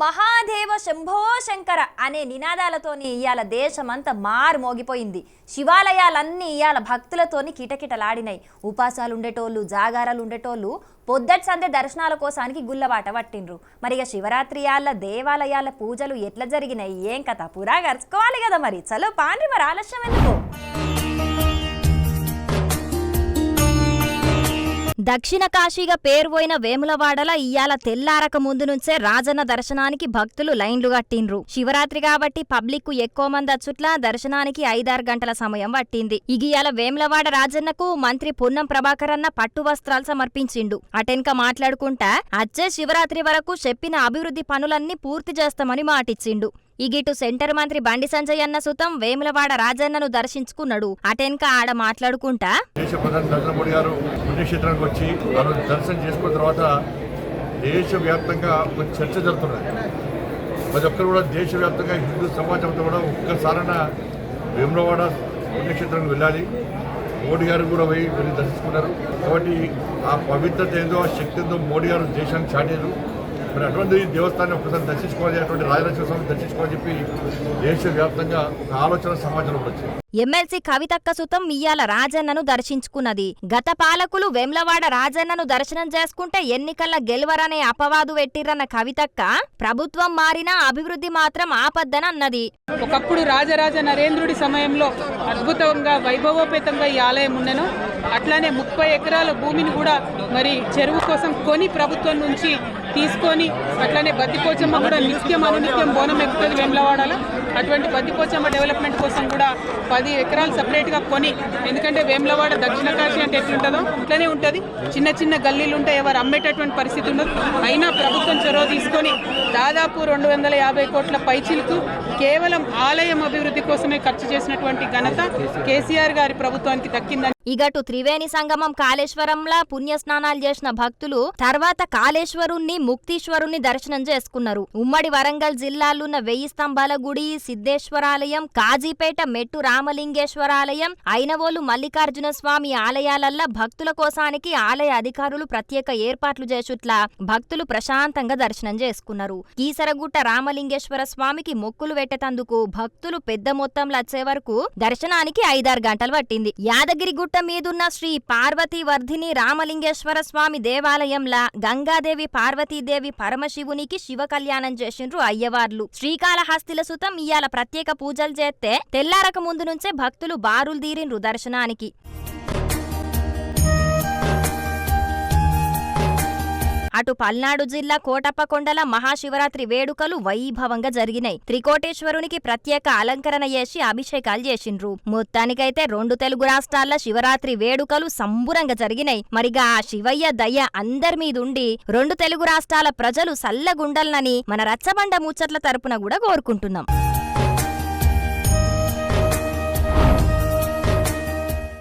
మహాదేవ శంభో శంకర అనే నినాదాలతోని ఇయాల దేశమంతా మారు మోగిపోయింది. శివాలయాలన్నీ ఇయాల భక్తులతోని కిటకిటలాడినాయి. ఉపాసాలు ఉండేటోళ్ళు, జాగారాలు ఉండేటోళ్ళు పొద్దటి సందే దర్శనాల కోసానికి గుల్లబాట పట్టిండ్రు. మరి శివరాత్రి యాళ్ళ దేవాలయాల పూజలు ఎట్లా జరిగినాయి, ఏం కథ పురా గరుచుకోవాలి కదా. మరి చలో పాండ్రి, మరి ఆలస్యం ఎందుకు? దక్షిణ కాశీగా పేరుపోయిన వేములవాడల ఇయ్యాల తెల్లారక ముందు నుంచే రాజన్న దర్శనానికి భక్తులు లైన్లు కట్టిండ్రు. శివరాత్రి కాబట్టి పబ్లిక్ ఎక్కువ మంది అచ్చుట్ల దర్శనానికి 5-6 గంటల సమయం పట్టింది. ఇగియాల వేములవాడ రాజన్నకు మంత్రి పొన్నం ప్రభాకర్ అన్న పట్టు వస్త్రాలు సమర్పించిండు. అటెన్క మాట్లాడుకుంటా అచ్చే శివరాత్రి వరకు చెప్పిన అభివృద్ధి పనులన్నీ పూర్తి చేస్తామని మాటిచ్చిండు. ఇగిటు సెంటర్ మంత్రి బండి సంజయ్ అన్న సుతం వేములవాడ రాజన్నను దర్శించుకున్నాడు. అటెన్క ఆడ మాట్లాడుకుంటా దేశ ప్రధాని నరేంద్ర మోడీ గారు పుణ్యక్షేత్రానికి వచ్చి దర్శనం చేసుకున్న తర్వాత దేశవ్యాప్తంగా ఒక చర్చ జరుగుతున్నది. ప్రతి ఒక్కరు కూడా దేశవ్యాప్తంగా హిందూ సమాజంతో కూడా ఒక్కసారైనా వేములవాడ పుణ్యక్షేత్రానికి వెళ్ళాలి. మోడీ గారు కూడా వెళ్ళి దర్శించుకున్నారు. కాబట్టి ఆ పవిత్రత ఏందో, ఆ శక్తి ఏందో మోడీ గారు దేశానికి చాటారు. మరి అటువంటి దేవస్థానాన్ని ఒకసారి దర్శించుకోవాలి, అటువంటి రాజరాజేశ్వర స్వామిని దర్శించుకోవాలని చెప్పి దేశవ్యాప్తంగా ఒక ఆలోచన సమాజంలో వచ్చింది. ఎమ్మెల్సీ కవితక్క సుతం ఇయ్యాల రాజన్నను దర్శించుకున్నది. గత పాలకులు వేములవాడ రాజన్నను దర్శనం చేసుకుంటే ఎన్నికల్లో గెలువరనే అపవాదు పెట్టిరన్న కవితక్క ప్రభుత్వం మారినా అభివృద్ధి మాత్రం ఆపద్దన అన్నది. ఒకప్పుడు రాజరాజ నరేంద్రుడి సమయంలో అద్భుతంగా వైభవోపేతంగా ఈ ఆలయం ఉండెను. అట్లానే 30 ఎకరాల భూమిని కూడా మరి చెరువు కోసం కొని ప్రభుత్వం నుంచి తీసుకొని, అట్లానే బద్దిపోచమ్మ కూడా నిత్యం అనునిత్యం బోనం ఎక్కుతుంది వేములవాడలో. అటువంటి బద్దిపోచమ్మ డెవలప్మెంట్ కోసం కూడా 10 ఎకరాలు సపరేట్గా కొని, ఎందుకంటే వేములవాడ దక్షిణ కాశీ అంటే ఎట్లుంటుందో అట్లనే ఉంటుంది. చిన్న చిన్న గల్లీలు ఉంటాయి, ఎవరు అమ్మేటటువంటి పరిస్థితి ఉండదు. అయినా ప్రభుత్వం చొరవ తీసుకొని దాదాపు 250 కోట్ల పైచిలకు కేవలం ఆలయం అభివృద్ధి కోసమే ఖర్చు చేసినటువంటి ఘనత కేసీఆర్ గారి ప్రభుత్వానికి దక్కిందని. ఇగటు త్రివేణి సంగమం కాళేశ్వరంలా పుణ్యస్నానాలు చేసిన భక్తులు తర్వాత కాళేశ్వరుణ్ణి, ముక్తీశ్వరుణ్ణి దర్శనం చేసుకున్నారు. ఉమ్మడి వరంగల్ జిల్లాలున్న 1000 స్తంభాల గుడి, సిద్ధేశ్వరాలయం, కాజీపేట మెట్టు రామలింగేశ్వరాలయం, ఐనవోలు మల్లికార్జున స్వామి ఆలయాలల్లా భక్తుల కోసానికి ఆలయ అధికారులు ప్రత్యేక ఏర్పాట్లు చేసుట్లా భక్తులు ప్రశాంతంగా దర్శనం చేసుకున్నారు. కీసరగుట్ట రామలింగేశ్వర స్వామికి మొక్కులు పెట్టేందుకు భక్తులు పెద్ద మొత్తంలో వచ్చే వరకు దర్శనానికి 5-6 గంటలు పట్టింది. యాదగిరి గుట్ట మీదున్న శ్రీ పార్వతీ వర్ధిని రామలింగేశ్వర స్వామి దేవాలయంలా గంగాదేవి, పార్వతీదేవి, పరమశివునికి శివ కళ్యాణం చేసిండ్రు అయ్యవార్లు. శ్రీకాళహస్తిల సుతం ఇయ్యాల ప్రత్యేక పూజలు చేస్తే తెల్లారక ముందు నుంచే భక్తులు బారులు తీరిండ్రు దర్శనానికి. అటు పల్నాడు జిల్లా కోటప్పకొండల మహాశివరాత్రి వేడుకలు వైభవంగా జరిగినాయి. త్రికోటేశ్వరునికి ప్రత్యేక అలంకరణ చేసి అభిషేకాలు చేసిండ్రు. మొత్తానికైతే 2 తెలుగు రాష్ట్రాల శివరాత్రి వేడుకలు సంబురంగా జరిగినాయి. మరిగా ఆ శివయ్య దయ అందరి మీదుండి 2 తెలుగు రాష్ట్రాల ప్రజలు సల్లగుండల్నని మన రచ్చబండ ముచ్చట్ల తరపున కూడా కోరుకుంటున్నాం.